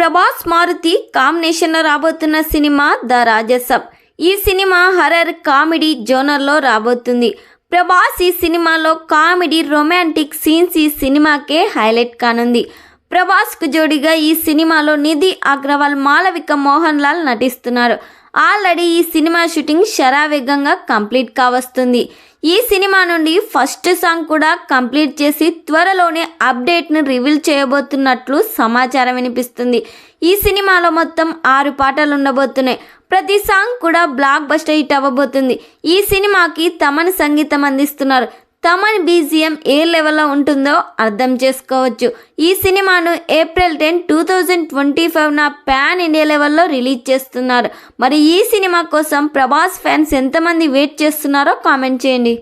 ప్రభాస్ మారుతి కాంబినేషన్లో రాబోతున్న cinema the Raja Saab. ఈ సినిమా హర్రర్ కామెడీ జోనర్లో రాబోతుంది. ప్రభాస్ ఈ సినిమాలో కామెడీ రొమాంటిక్ సీన్స్ ఈ సినిమాకే హైలైట్ కానుంది. ప్రభాస్కు జోడిగా ఈ సినిమాలో నిధి అగ్రవాల్, మాళవిక మోహన్ లాల్ నటిస్తున్నారు. ఆల్రెడీ ఈ సినిమా షూటింగ్ శరవేగంగా కంప్లీట్ కావస్తుంది. ఈ సినిమా నుండి ఫస్ట్ సాంగ్ కూడా కంప్లీట్ చేసి త్వరలోనే అప్డేట్ను రివీల్ చేయబోతున్నట్లు సమాచారం వినిపిస్తుంది. ఈ సినిమాలో మొత్తం 6 పాటలు ఉండబోతున్నాయి. ప్రతి సాంగ్ కూడా బ్లాక్ బస్టర్ హిట్ అవ్వబోతుంది. ఈ సినిమాకి తమన్ సంగీతం అందిస్తున్నారు. తమన్ బీజిఎం ఏ లెవెల్లో ఉంటుందో అర్థం చేసుకోవచ్చు. ఈ సినిమాను ఏప్రిల్ 10, 2025 పాన్ ఇండియా లెవెల్లో రిలీజ్ చేస్తున్నారు. మరి ఈ సినిమా కోసం ప్రభాస్ ఫ్యాన్స్ ఎంతమంది వెయిట్ చేస్తున్నారో కామెంట్ చేయండి.